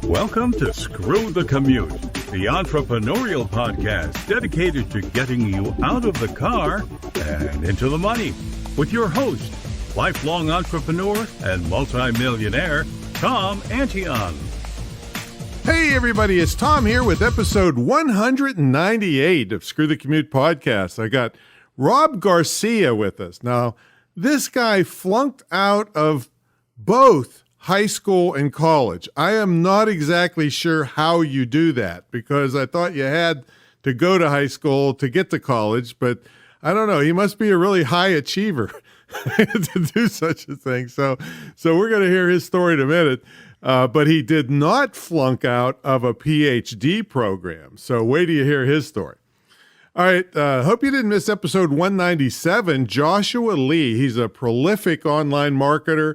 Welcome to Screw the Commute, the entrepreneurial podcast dedicated to getting you out of the car and into the money with your host, lifelong entrepreneur and multimillionaire, Tom Antion. Hey everybody, it's Tom here with episode 198 of Screw the Commute podcast. I got Rob Garcia with us. Now, this guy flunked out of both high school and college. I am not exactly sure how you do that because I thought you had to go to high school to get to college, but I don't know. He must be a really high achiever to do such a thing. So we're going to hear his story in a minute. But he did not flunk out of a PhD program. So wait till you hear his story. All right. Hope you didn't miss episode 197. Joshua Lee, he's a prolific online marketer,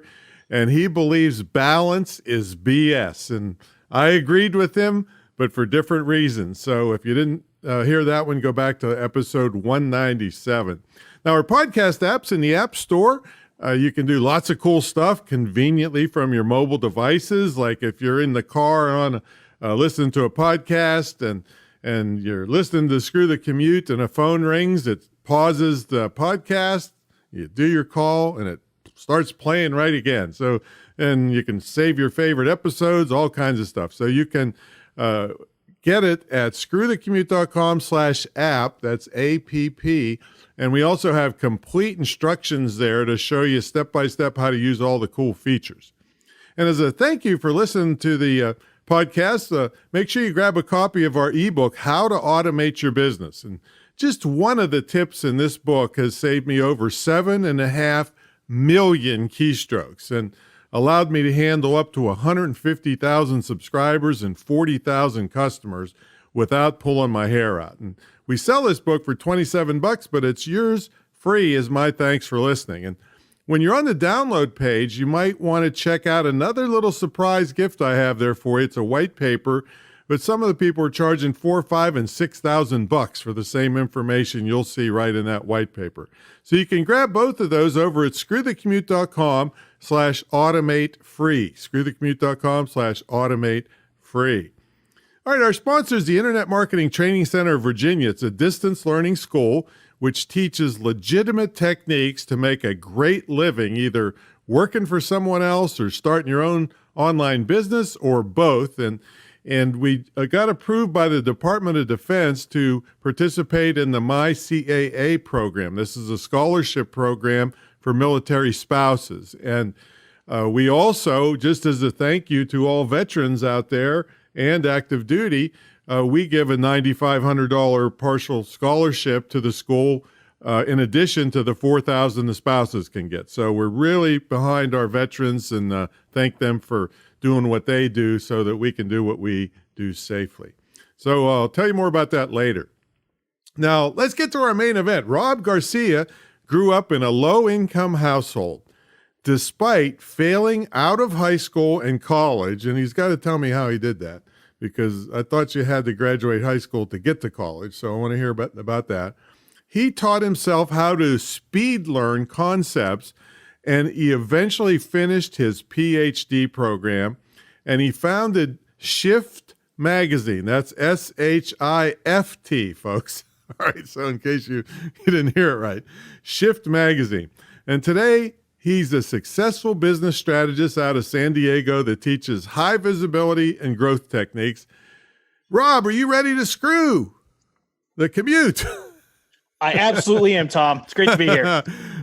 and he believes balance is BS. And I agreed with him, but for different reasons. So if you didn't hear that one, go back to episode 197. Now, our podcast app's in the App Store. You can do lots of cool stuff conveniently from your mobile devices. Like if you're in the car on listening to a podcast and you're listening to Screw the Commute and a phone rings, it pauses the podcast, you do your call, and it starts playing right again. So, and you can save your favorite episodes, all kinds of stuff. So you can get it at screwthecommute.com/app. That's APP. And we also have complete instructions there to show you step-by-step how to use all the cool features. And as a thank you for listening to the podcast, make sure you grab a copy of our ebook, How to Automate Your Business. And just one of the tips in this book has saved me over 7.5 million keystrokes and allowed me to handle up to 150,000 subscribers and 40,000 customers without pulling my hair out. And we sell this book for $27, but it's yours free as my thanks for listening. And when you're on the download page, you might want to check out another little surprise gift I have there for you. It's a white paper, but some of the people are charging $4,000, $5,000, and $6,000 for the same information you'll see right in that white paper. So you can grab both of those over at screwthecommute.com/automate free. Screwthecommute.com/automate free. All right, our sponsor is the Internet Marketing Training Center of Virginia. It's a distance learning school which teaches legitimate techniques to make a great living, either working for someone else or starting your own online business or both. And we got approved by the Department of Defense to participate in the MyCAA program. This is a scholarship program for military spouses. And we also, just as a thank you to all veterans out there and active duty, we give a $9,500 partial scholarship to the school in addition to the $4,000 the spouses can get. So we're really behind our veterans and thank them for doing what they do so that we can do what we do safely. So I'll tell you more about that later. Now, let's get to our main event. Rob Garcia grew up in a low-income household despite failing out of high school and college, and he's got to tell me how he did that because I thought you had to graduate high school to get to college, so I want to hear about that. He taught himself how to speed learn concepts, and he eventually finished his PhD program, and he founded Shift Magazine. That's SHIFT, folks. All right, so in case you didn't hear it right, Shift Magazine. And today, he's a successful business strategist out of San Diego that teaches high visibility and growth techniques. Rob, are you ready to screw the commute? I absolutely am, Tom. It's great to be here.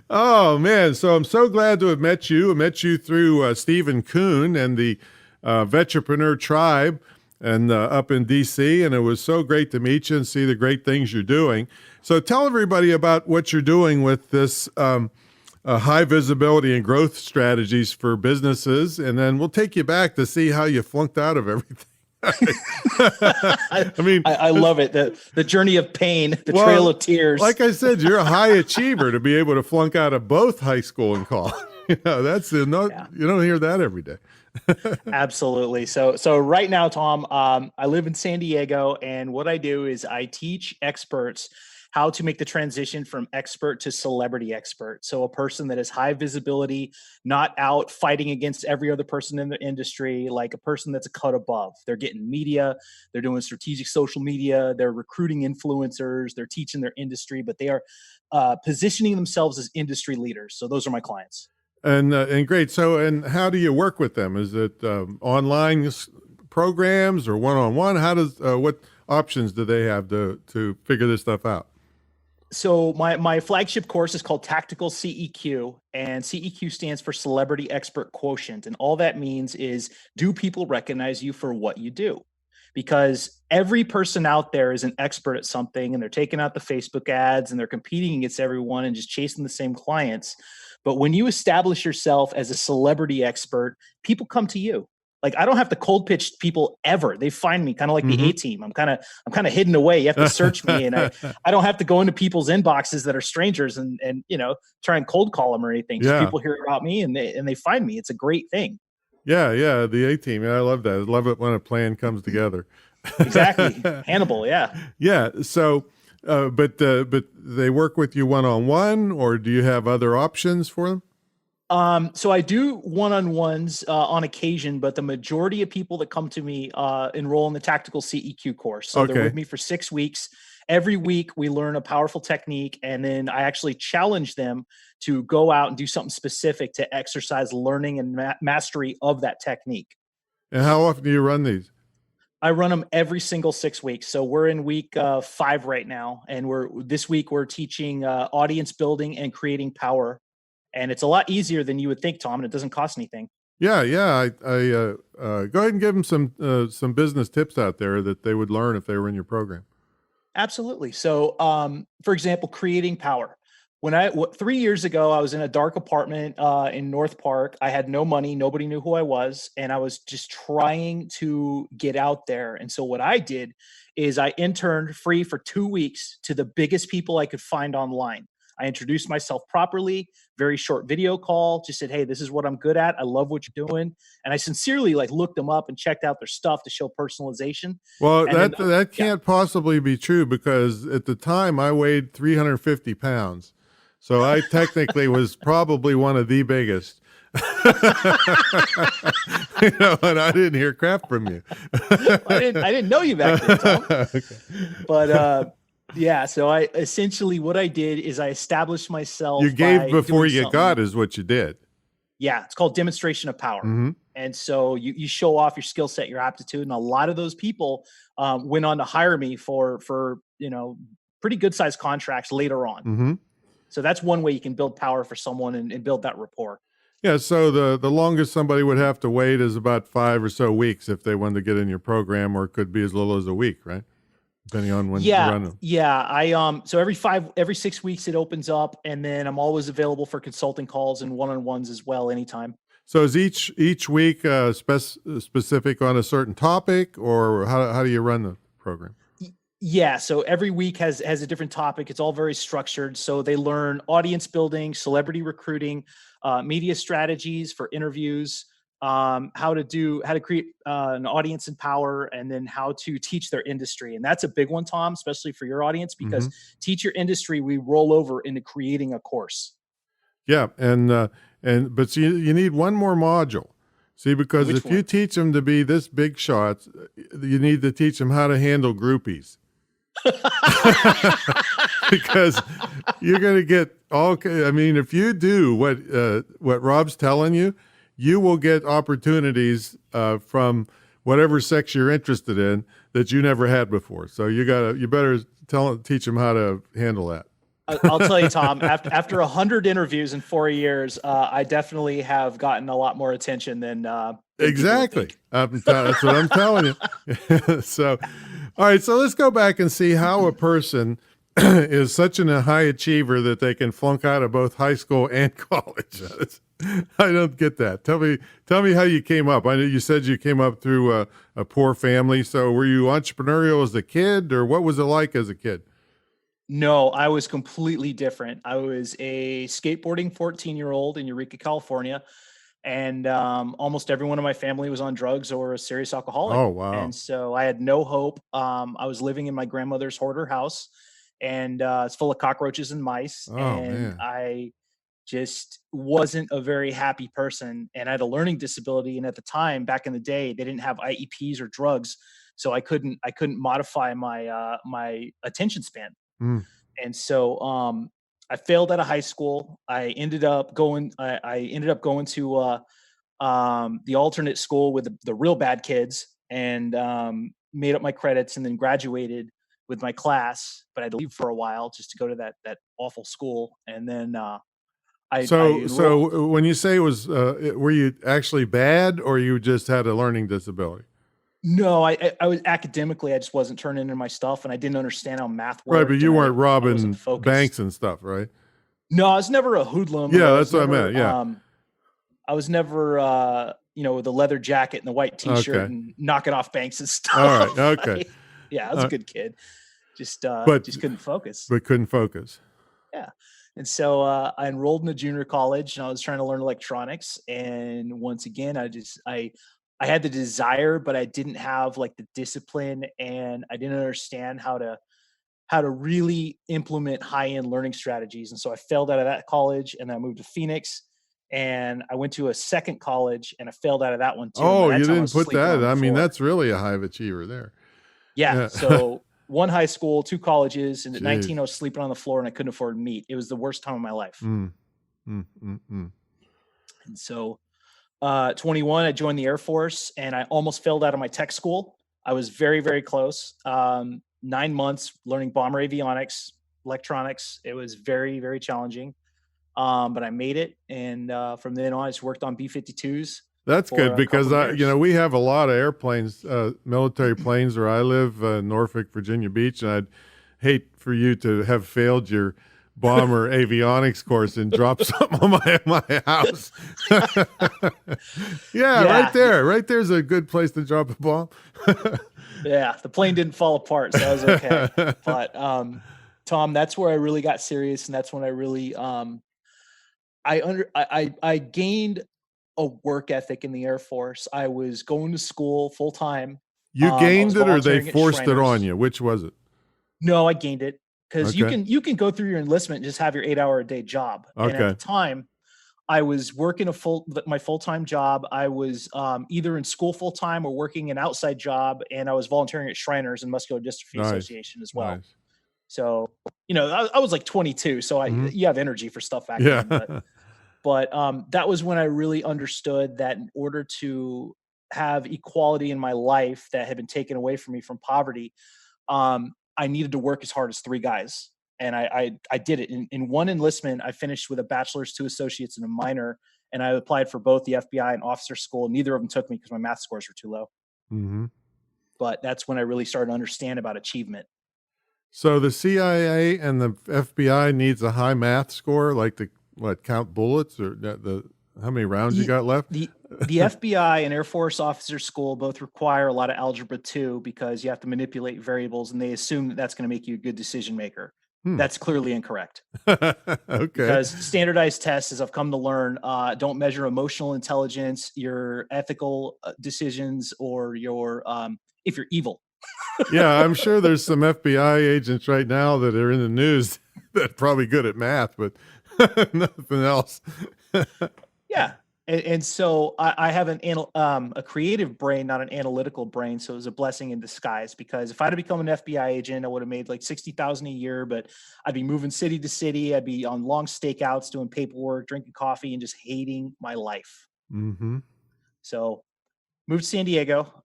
Oh, man. So I'm so glad to have met you. I met you through Stephen Kuhn and the Vetrepreneur Tribe and up in D.C., and it was so great to meet you and see the great things you're doing. So tell everybody about what you're doing with this high visibility and growth strategies for businesses, and then we'll take you back to see how you flunked out of everything. I mean, I love it. The journey of pain, the trail of tears. Like I said, you're a high achiever to be able to flunk out of both high school and college. You know, you don't hear that every day. Absolutely. So right now, Tom, I live in San Diego, and what I do is I teach experts how to make the transition from expert to celebrity expert. So a person that is high visibility, not out fighting against every other person in the industry, like a person that's a cut above. They're getting media, they're doing strategic social media, they're recruiting influencers, they're teaching their industry, but they are positioning themselves as industry leaders. So those are my clients. And great. So, and how do you work with them? Is it online programs or one-on-one? How does what options do they have to figure this stuff out? So my flagship course is called Tactical CEQ, and CEQ stands for Celebrity Expert Quotient. And all that means is, do people recognize you for what you do? Because every person out there is an expert at something, and they're taking out the Facebook ads and they're competing against everyone and just chasing the same clients. But when you establish yourself as a celebrity expert, people come to you. Like, I don't have to cold pitch people ever. They find me kind of like the A-team. I'm kind of hidden away. You have to search me, and I don't have to go into people's inboxes that are strangers and try and cold call them or anything. Just people hear about me and they find me. It's a great thing. Yeah, the A-team. I love that. I love it when a plan comes together. Exactly. Hannibal, yeah. Yeah. So, but they work with you one-on-one, or do you have other options for them? So I do one-on-ones on occasion, but the majority of people that come to me enroll in the Tactical CEQ course. So they're with me for 6 weeks. Every week we learn a powerful technique, and then I actually challenge them to go out and do something specific to exercise learning and mastery of that technique. And how often do you run these? I run them every single 6 weeks. So we're in week 5 right now, and this week we're teaching audience building and creating power. And it's a lot easier than you would think, Tom, and it doesn't cost anything. Yeah. I go ahead and give them some business tips out there that they would learn if they were in your program. Absolutely. So, for example, creating power. 3 years ago, I was in a dark apartment in North Park. I had no money. Nobody knew who I was. And I was just trying to get out there. And so what I did is I interned free for 2 weeks to the biggest people I could find online. I introduced myself properly, very short video call, just said, hey, this is what I'm good at. I love what you're doing. And I sincerely looked them up and checked out their stuff to show personalization. Well, that can't possibly be true, because at the time I weighed 350 pounds. So I technically was probably one of the biggest. And I didn't hear crap from you. I didn't know you back then, Tom. Okay. But yeah, so what I did is I established myself. You gave before you got is what you did. Yeah, it's called demonstration of power. Mm-hmm. And so you show off your skill set, your aptitude, and a lot of those people went on to hire me for pretty good sized contracts later on. Mm-hmm. So that's one way you can build power for someone and build that rapport. Yeah, so the longest somebody would have to wait is about 5 or so weeks if they wanted to get in your program, or it could be as little as a week, right? Depending on when you run them. Yeah. So every 6 weeks it opens up, and then I'm always available for consulting calls and one-on-ones as well, anytime. So is each week specific on a certain topic, or how do you run the program? Yeah. So every week has a different topic. It's all very structured. So they learn audience building, celebrity recruiting, media strategies for interviews, how to create an audience in power, and then how to teach their industry. And that's a big one, Tom, especially for your audience, because teach your industry, we roll over into creating a course. Yeah. But you need one more module. See, because if you teach them to be this big shots, you need to teach them how to handle groupies. Because you're going to get if you do what Rob's telling you, you will get opportunities from whatever sex you're interested in that you never had before. So you better teach them how to handle that. I'll tell you, Tom, after 100 interviews in 4 years, I definitely have gotten a lot more attention than exactly. That's what I'm telling you. So, all right. So let's go back and see how a person is such a high achiever that they can flunk out of both high school and college. I don't get that. Tell me how you came up. I know you said you came up through a poor family. So were you entrepreneurial as a kid, or what was it like as a kid? No, I was completely different. I was a skateboarding 14-year-old in Eureka, California. And almost everyone in my family was on drugs or a serious alcoholic. Oh, wow. And so I had no hope. I was living in my grandmother's hoarder house. and it's full of cockroaches and mice. Oh And man. I just wasn't a very happy person, and I had a learning disability. And at the time, back in the day, they didn't have IEPs or drugs, so I couldn't modify my attention span. Mm. And so I failed out of high school. I ended up going to the alternate school with the real bad kids, and made up my credits, and then graduated with my class. But I had to leave for a while just to go to that awful school. And then I So, enrolled. when you say it was, were you actually bad, or you just had a learning disability? No, I was academically, I just wasn't turning in my stuff, and I didn't understand how math Right, but worked, you and weren't I wasn't robbing focused. banks and stuff, right? No, I was never a hoodlum, or Yeah, I that's was what I never meant. Yeah. I was never with a leather jacket and a white t-shirt Okay. and knocking off banks and All right. stuff. Okay. Yeah, I was a Uh, good kid. Just but just couldn't focus. but couldn't focus. Yeah. And so I enrolled in a junior college, and I was trying to learn electronics. And once again, I had the desire, but I didn't have like the discipline, and I didn't understand how to really implement high-end learning strategies. And so I failed out of that college, and then I moved to Phoenix, and I went to a second college, and I failed out of that one too. And by Oh, that you time I didn't was put sleeping that. on the I mean, floor. that's really a hive achiever there. Yeah. Yeah. So one high school, two colleges, and at 19 Jeez. I was sleeping on the floor, and I couldn't afford meat. It was the worst time of my life. Mm, mm. And so 21, I joined the Air Force, and I almost failed out of my tech school. I was very, very close. 9 months learning bomber avionics, electronics. It was very, very challenging. But I made it. And from then on, I just worked on B-52s That's for good, a because couple of years. we have a lot of airplanes, military planes where I live, Norfolk, Virginia Beach, and I'd hate for you to have failed your bomber avionics course and drop something on my house. Yeah, Yeah. right there's a good place to drop a bomb. Yeah. The plane didn't fall apart, so I was okay. But Tom, that's where I really got serious. And that's when I really, I gained a work ethic in the Air Force. I was going to school full time. You I was gained it, or they volunteering at forced it on Shriners. you? Which was it? No, I gained it because you Okay. can go through your enlistment and just have your 8 hour a day job. And at the Okay. time, I was working my full time job. I was either in school full time or working an outside job, and I was volunteering at Shriners and Muscular Dystrophy Nice. Association as well. Nice. So I was like 22, so Mhm. you have energy for stuff back Yeah. then. But that was when I really understood that in order to have equality in my life that had been taken away from me from poverty, I needed to work as hard as three guys. And I did it. In one enlistment, I finished with a bachelor's, two associates, and a minor. And I applied for both the FBI and officer school. Neither of them took me because my math scores were too low. Mhm. But that's when I really started to understand about achievement. So the CIA and the FBI needs a high math score, like to count bullets, or how many rounds you The got left? the FBI and Air Force officer school both require a lot of algebra too, because you have to manipulate variables, and they assume that that's going to make you a good decision maker. Hmm. That's clearly incorrect. Okay. Because standardized tests, as I've come to learn, don't measure emotional intelligence, your ethical decisions, or your if you're evil. Yeah, I'm sure there's some FBI agents right now that are in the news that are probably good at math, but nothing else. Yeah. And so I have a creative brain, not an analytical brain. So it was a blessing in disguise, because if I'd have become an FBI agent, I would have made like 60,000 a year, but I'd be moving city to city. I'd be on long stakeouts, doing paperwork, drinking coffee, and just hating my life. Mm-hmm. So moved to San Diego,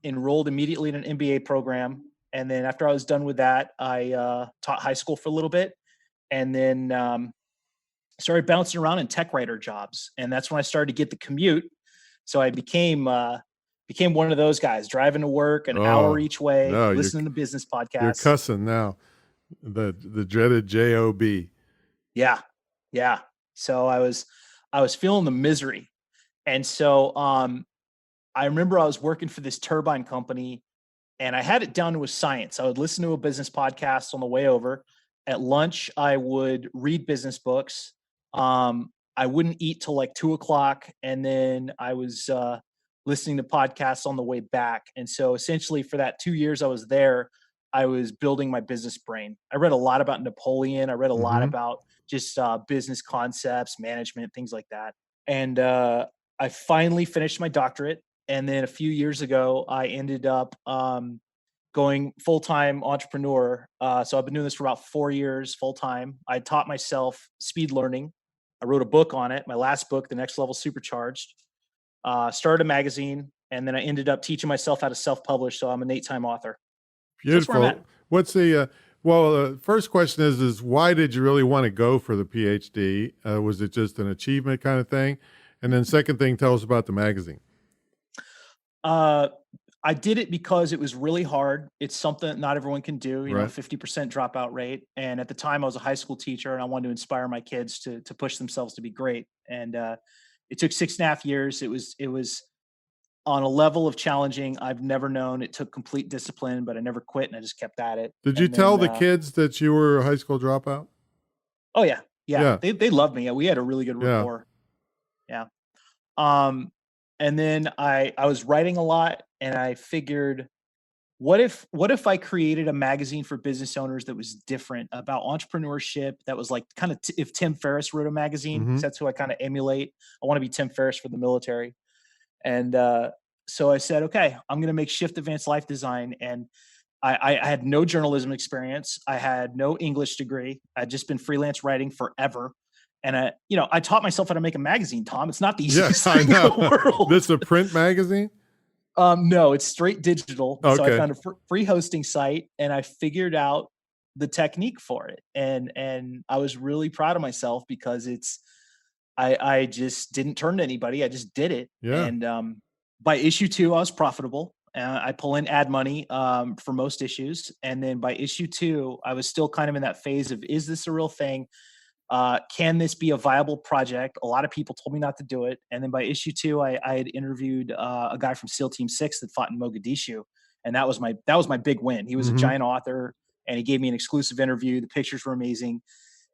enrolled immediately in an MBA program. And then after I was done with that, I taught high school for a little bit, and then started bouncing around in tech writer jobs. And that's when I started to get the commute. So I became one of those guys driving to work an hour each way, no, listening to business podcasts. You're cussing now. The dreaded job. Yeah. Yeah. So I was feeling the misery. And so I remember I was working for this turbine company, and I had it down to a science. I would listen to a business podcast on the way over. At lunch, I would read business books. I wouldn't eat till like 2:00, and then I was listening to podcasts on the way back. And so essentially for that 2 years I was there, I was building my business brain. I read a lot about Napoleon. I read a lot Mm-hmm. about just business concepts, management, things like that. And I finally finished my doctorate. And then a few years ago, I ended up going full-time entrepreneur. So I've been doing this for about 4 years full-time. I taught myself speed learning. I wrote a book on it. My last book, The Next Level Supercharged. Started a magazine, and then I ended up teaching myself how to self-publish. So I'm an 8-time author. So that's where I'm Beautiful. at. What's the first question is why did you really want to go for the PhD? Was it just an achievement kind of thing? And then second thing, tell us about the magazine. I did it because it was really hard. It's something that not everyone can do, Right. 50% dropout rate. And at the time I was a high school teacher and I wanted to inspire my kids to push themselves to be great. And it took 6.5 years. It was on a level of challenging I've never known. It took complete discipline, but I never quit and I just kept at it. Did you And tell then, the kids that you were a high school dropout? oh yeah. Yeah. They loved me. We had a really good Yeah. rapport. Yeah. And then I was writing a lot and I figured, what if I created a magazine for business owners that was different about entrepreneurship, that was like kind of if Tim Ferriss wrote a magazine, 'cause that's who I kind of emulate. I want to be Tim Ferriss for the military. And so I said, okay, I'm going to make Shift Advanced Life Design. And I had no journalism experience. I had no English degree. I'd just been freelance writing forever. And I taught myself how to make a magazine, Tom. It's not the easiest I thing know. in the world. This is a print magazine? No, it's straight digital. So I Okay. found a free hosting site and I figured out the technique for it. And I was really proud of myself because I just didn't turn to anybody. I just did it. Yeah. And by issue 2, I was profitable. I pull in ad money for most issues. And then by issue 2, I was still kind of in that phase of, is this a real thing? Can this be a viable project? A lot of people told me not to do it. And then by issue 2, I had interviewed a guy from SEAL Team 6 that fought in Mogadishu. And that was my big win. He was a giant author and he gave me an exclusive interview. The pictures were amazing.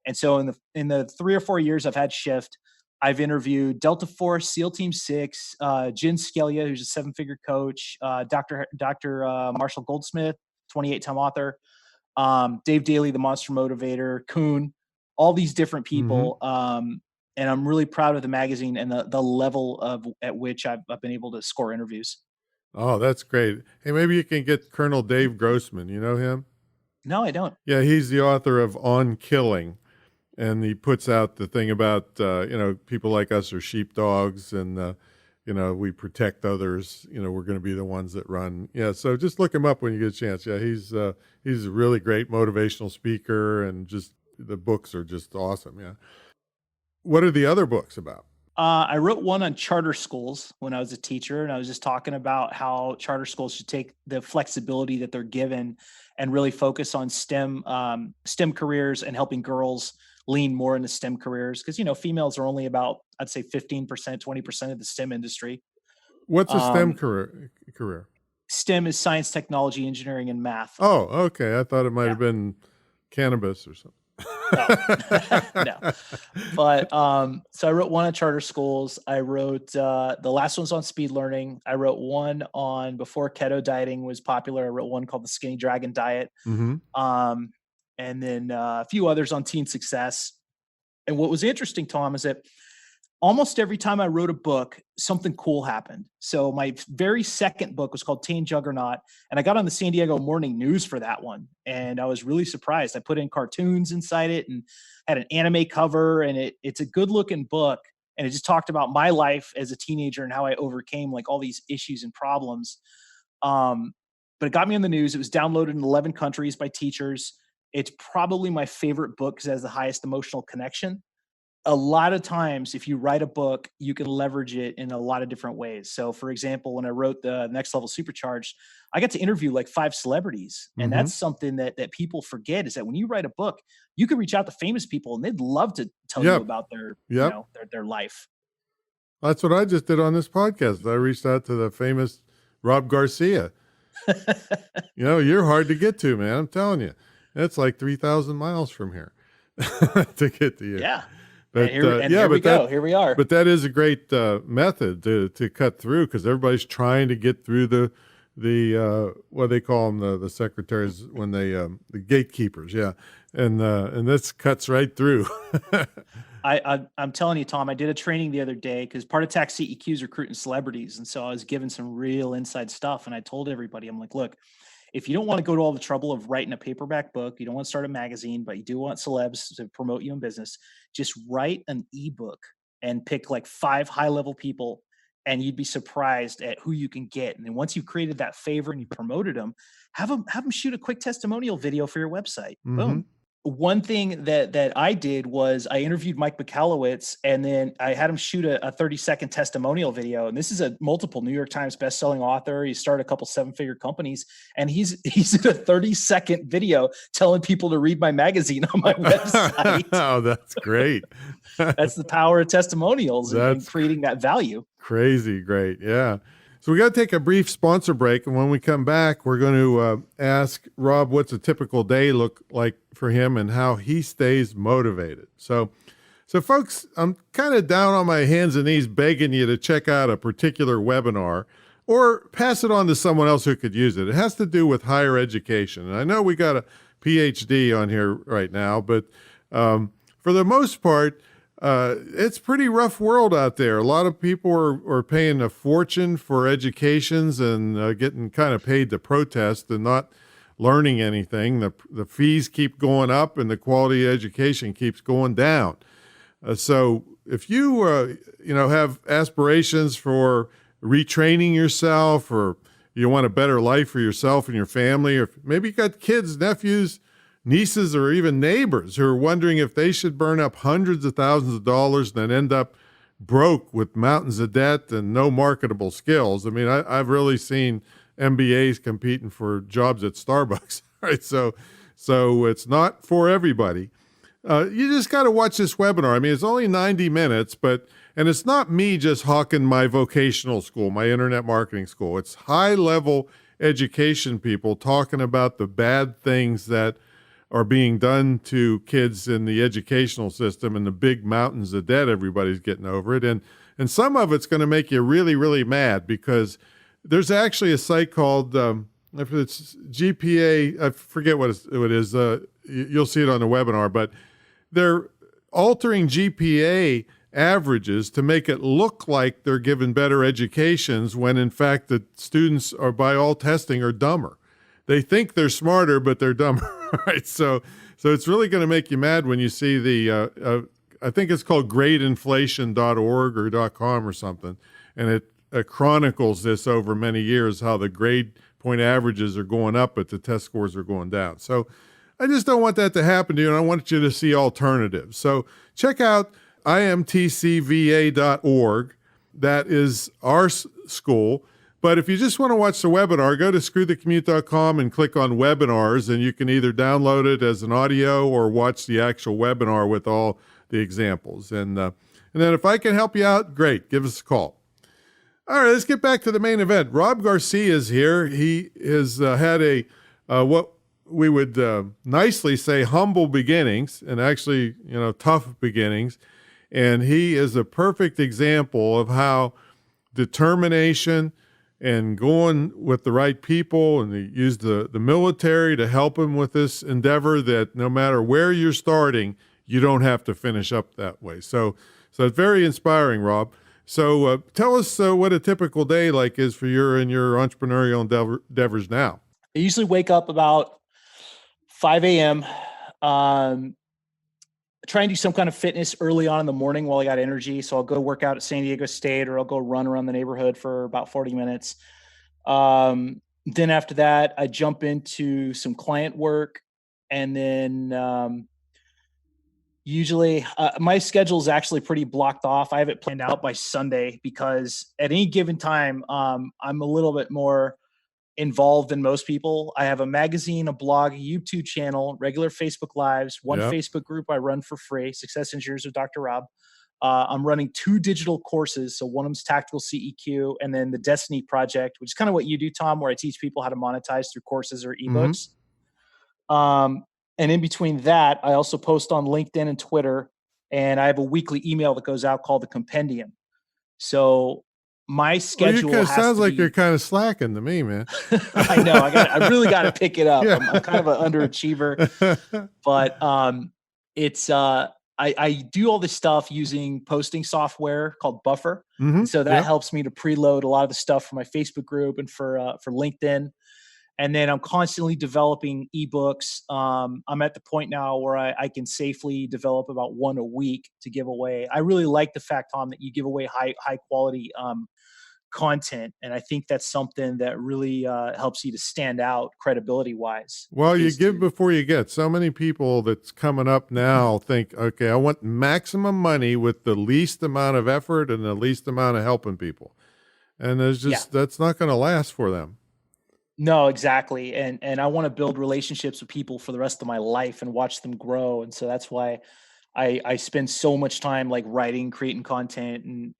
And so in the 3 or 4 years I've had Shift, I've interviewed Delta Force, SEAL Team 6, Jen Scalia, who's a 7-figure coach, Dr. Marshall Goldsmith, 28-time author, Dave Daly, the monster motivator, Kuhn, all these different people. And I'm really proud of the magazine and the level at which I've been able to score interviews. Oh, that's great. Hey, maybe you can get Colonel Dave Grossman. You know him? No, I don't. Yeah, he's the author of On Killing. And he puts out the thing about, people like us are sheepdogs and, we protect others. We're going to be the ones that run. Yeah, so just look him up when you get a chance. Yeah, he's a really great motivational speaker and just the books are just awesome. Yeah. What are the other books about? I wrote one on charter schools when I was a teacher, and I was just talking about how charter schools should take the flexibility that they're given and really focus on STEM careers and helping girls lean more into STEM careers. Because, females are only about, I'd say 15%, 20% of the STEM industry. What's a STEM career? STEM is science, technology, engineering, and math. Oh, okay. I thought it might have been cannabis or something. No. But so I wrote one on charter schools. I wrote the last one's on speed learning. I wrote one on before keto dieting was popular. I wrote one called the Skinny Dragon Diet. And then a few others on teen success. And what was interesting, Tom, is that almost every time I wrote a book, something cool happened. So my very second book was called Teen Juggernaut, and I got on the San Diego Morning News for that one. And I was really surprised. I put in cartoons inside it and had an anime cover, and it's a good looking book. And it just talked about my life as a teenager and how I overcame like all these issues and problems. But it got me on the news. It was downloaded in 11 countries by teachers. It's probably my favorite book because it has the highest emotional connection. A lot of times, if you write a book, you can leverage it in a lot of different ways. So, for example, when I wrote the Next Level Supercharged, I got to interview like 5 celebrities. And that's something that people forget, is that when you write a book, you can reach out to famous people and they'd love to tell you about their, their life. That's what I just did on this podcast. I reached out to the famous Rob Garcia. You're hard to get to, man. I'm telling you. It's like 3,000 miles from here to get to you. Yeah. But, here we go. Here we are. But that is a great method to cut through, because everybody's trying to get through what they call them, the secretaries when they the gatekeepers, yeah, and this cuts right through. I'm telling you, Tom, I did a training the other day because part of Tax CEQ is recruiting celebrities. And so I was given some real inside stuff. And I told everybody, I'm like, look, if you don't want to go to all the trouble of writing a paperback book, you don't want to start a magazine, but you do want celebs to promote you in business, just write an ebook and pick like 5 high-level people, and you'd be surprised at who you can get. And then once you've created that favor and you promoted them, have them shoot a quick testimonial video for your website. Boom. One thing that I did was I interviewed Mike Michalowicz, and then I had him shoot a 30-second testimonial video. And this is a multiple New York Times bestselling author. He started a couple 7-figure companies, and he's in a 30-second video telling people to read my magazine on my website. Oh, that's great. That's the power of testimonials and creating that value. Crazy great. Yeah. So we got to take a brief sponsor break, and when we come back, we're going to ask Rob what's a typical day look like for him and how he stays motivated. So folks, I'm kind of down on my hands and knees begging you to check out a particular webinar or pass it on to someone else who could use it. It has to do with higher education. And I know we got a PhD on here right now, but for the most part, it's pretty rough world out there. A lot of people are paying a fortune for educations and getting kind of paid to protest and not learning anything. The fees keep going up and the quality of education keeps going down. So if you have aspirations for retraining yourself, or you want a better life for yourself and your family, or maybe you got kids, nephews, nieces, or even neighbors who are wondering if they should burn up hundreds of thousands of dollars and then end up broke with mountains of debt and no marketable skills. I mean, I've really seen MBAs competing for jobs at Starbucks, right? So it's not for everybody. You just got to watch this webinar. I mean, it's only 90 minutes, and it's not me just hawking my vocational school, my internet marketing school. It's high-level education people talking about the bad things that are being done to kids in the educational system and the big mountains of debt everybody's getting over it. And some of it's going to make you really, really mad, because there's actually a site called, if it's GPA, I forget what it is. You'll see it on the webinar, but they're altering GPA averages to make it look like they're giving better educations when in fact the students are, by all testing, are dumber. They think they're smarter, but they're dumber, right? So it's really going to make you mad when you see the, I think it's called gradeinflation.org or .com or something, and it chronicles this over many years, how the grade point averages are going up, but the test scores are going down. So I just don't want that to happen to you, and I want you to see alternatives. So check out imtcva.org. That is our school. But if you just want to watch the webinar, go to screwthecommute.com and click on webinars, and you can either download it as an audio or watch the actual webinar with all the examples. And then if I can help you out, great, give us a call. All right, let's get back to the main event. Rob Garcia is here. He has had what we would nicely say humble beginnings, and actually, tough beginnings. And he is a perfect example of how determination and going with the right people, and he used the military to help him with this endeavor, that no matter where you're starting, you don't have to finish up that way. So it's very inspiring, Rob. So tell us what a typical day like is for your entrepreneurial endeavors now. I usually wake up about 5 a.m., try and do some kind of fitness early on in the morning while I got energy. So I'll go work out at San Diego State, or I'll go run around the neighborhood for about 40 minutes. Then after that, I jump into some client work. And then usually my schedule is actually pretty blocked off. I have it planned out by Sunday, because at any given time, I'm a little bit more involved than most people. I have a magazine, a blog, a YouTube channel, regular Facebook Lives, one Facebook group I run for free, Success Engineers with Dr. Rob. I'm running 2 digital courses. So one of them's Tactical CEQ, and then the Destiny Project, which is kind of what you do, Tom, where I teach people how to monetize through courses or ebooks. And in between that, I also post on LinkedIn and Twitter, and I have a weekly email that goes out called the Compendium. So my Well, schedule it has sounds to like be. you're kind of slacking to me, man. I know. I really got to pick it up. Yeah. I'm kind of an underachiever, but it's I do all this stuff using posting software called Buffer, and so that Yeah. helps me to preload a lot of the stuff for my Facebook group and for LinkedIn. And then I'm constantly developing ebooks. I'm at the point now where I can safely develop about one a week to give away. I really like the fact, Tom, that you give away high quality content, and I think that's something that really helps you to stand out credibility wise. Well, you Is give to before you get. So many people that's coming up now think, okay, I want maximum money with the least amount of effort and the least amount of helping people. And there's yeah. just, that's not going to last for them. No, exactly. And I want to build relationships with people for the rest of my life and watch them grow. And so that's why I spend so much time like writing, creating content,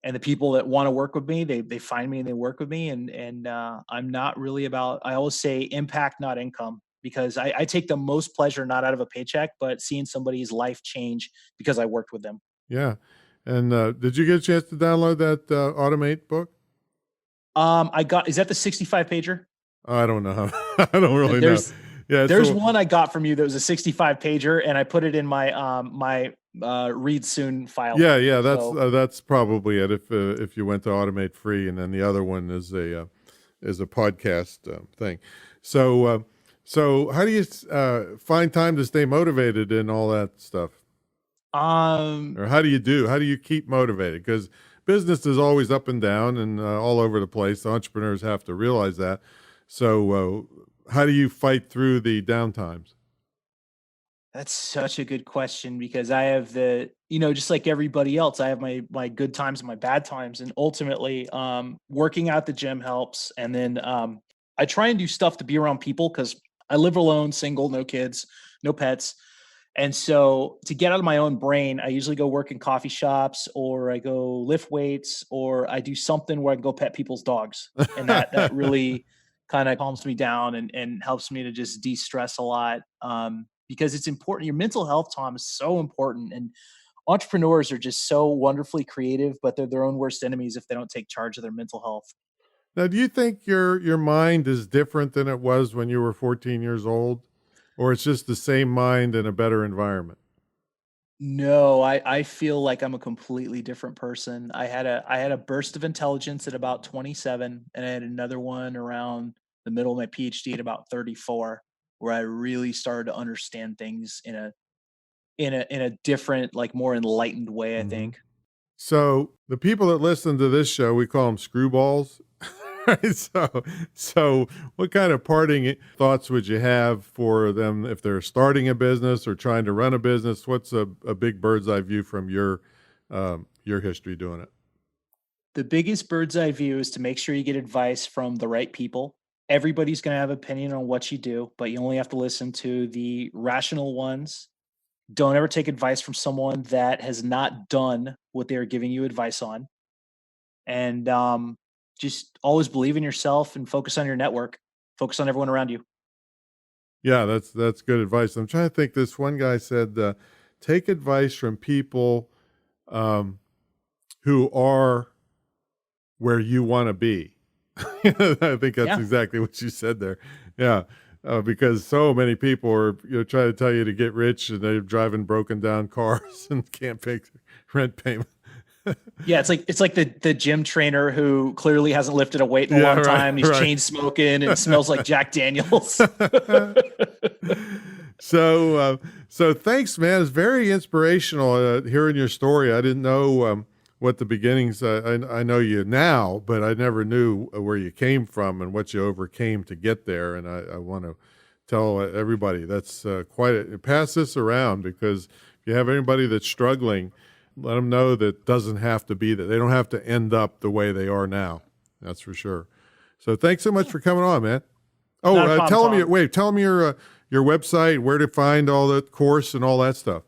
and the people that want to work with me, they find me and they work with me. And I'm not really about, I always say impact, not income, because I take the most pleasure not out of a paycheck, but seeing somebody's life change because I worked with them. Yeah. And did you get a chance to download that Automate book? Is that the 65 pager? I don't know. I don't really know. Yeah, There's one I got from you that was a 65 pager, and I put it in my read soon file. Yeah. That's probably it. If you went to Automate Free, and then the other one is a podcast thing. So how do you find time to stay motivated and all that stuff? Or how do you keep motivated? Because business is always up and down and all over the place. Entrepreneurs have to realize that. So how do you fight through the downtimes? That's such a good question, because I have just like everybody else, I have my good times and my bad times, and ultimately, working out the gym helps, and then I try and do stuff to be around people because I live alone, single, no kids, no pets. And so to get out of my own brain, I usually go work in coffee shops, or I go lift weights, or I do something where I can go pet people's dogs. And that really kind of calms me down and helps me to just de-stress a lot. Because it's important. Your mental health, Tom, is so important. And entrepreneurs are just so wonderfully creative, but they're their own worst enemies if they don't take charge of their mental health. Now, do you think your mind is different than it was when you were 14 years old, or it's just the same mind in a better environment? No, I feel like I'm a completely different person. I had a burst of intelligence at about 27, and I had another one around the middle of my PhD at about 34, where I really started to understand things in a different, like more enlightened way, I Hmm. think. So the people that listen to this show, we call them Screwballs. Right? So what kind of parting thoughts would you have for them if they're starting a business or trying to run a business? What's a big bird's eye view from your history doing it? The biggest bird's eye view is to make sure you get advice from the right people. Everybody's going to have opinion on what you do, but you only have to listen to the rational ones. Don't ever take advice from someone that has not done what they're giving you advice on. And just always believe in yourself and focus on your network. Focus on everyone around you. Yeah, that's good advice. I'm trying to think. This one guy said, take advice from people um, who are where you want to be. I think that's Yeah. exactly what you said there. Yeah. Because so many people are trying to tell you to get rich and they're driving broken down cars and can't pay rent payment. Yeah, it's like the gym trainer who clearly hasn't lifted a weight in a Yeah, long right, time. He's right. chain smoking and smells like Jack Daniels. So thanks, man. It's very inspirational hearing your story. I didn't know what the beginnings. I know you now, but I never knew where you came from and what you overcame to get there. And I want to tell everybody that's pass this around, because if you have anybody that's struggling, let them know that doesn't have to be that. They don't have to end up the way they are now. That's for sure. So thanks so much for coming on, man. Oh, Not a problem, tell them Tom. tell them your website, where to find all the course and all that stuff.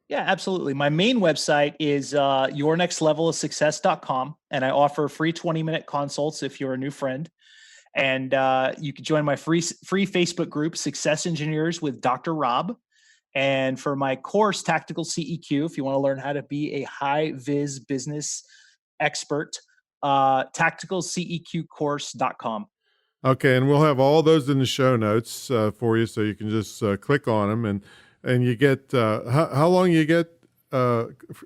Yeah, absolutely. My main website is yournextlevelofsuccess.com, and I offer free 20-minute consults if you're a new friend. And you can join my free Facebook group, Success Engineers with Dr. Rob. And for my course, Tactical CEQ, if you want to learn how to be a high vis business expert, tacticalceqcourse.com. Okay, and we'll have all those in the show notes for you, so you can just click on them, and you get how long you get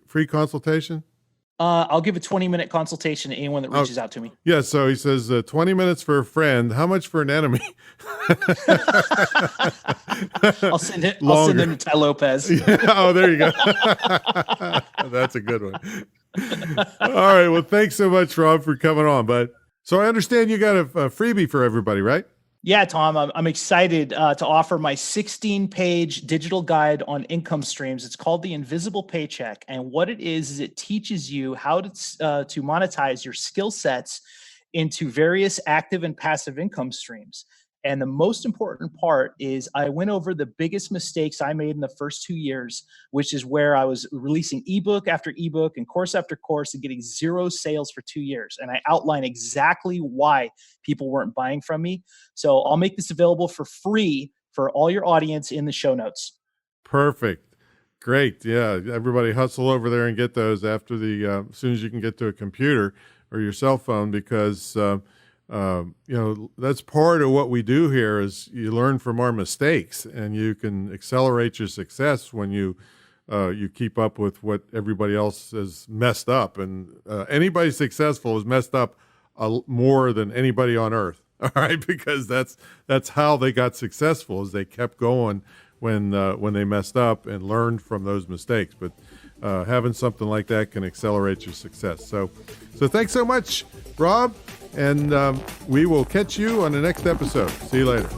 free consultation? I'll give a 20-minute consultation to anyone that reaches out to me. Yeah, so he says 20 minutes for a friend. How much for an enemy? I'll send them to Ty Lopez. Yeah, oh, there you go. That's a good one. All right, well, thanks so much, Rob, for coming on, bud. So I understand you got a freebie for everybody, right? Yeah, Tom, I'm excited to offer my 16-page digital guide on income streams. It's called The Invisible Paycheck. And what it is it teaches you how to monetize your skill sets into various active and passive income streams. And the most important part is I went over the biggest mistakes I made in the first 2 years, which is where I was releasing ebook after ebook and course after course and getting 0 sales for 2 years. And I outline exactly why people weren't buying from me. So I'll make this available for free for all your audience in the show notes. Perfect. Great. Yeah. Everybody hustle over there and get those after as soon as you can get to a computer or your cell phone, because that's part of what we do here is you learn from our mistakes, and you can accelerate your success when you keep up with what everybody else has messed up. And anybody successful has messed up more than anybody on earth. All right. Because that's how they got successful, is they kept going when they messed up and learned from those mistakes. But having something like that can accelerate your success. So thanks so much, Rob. And we will catch you on the next episode. See you later.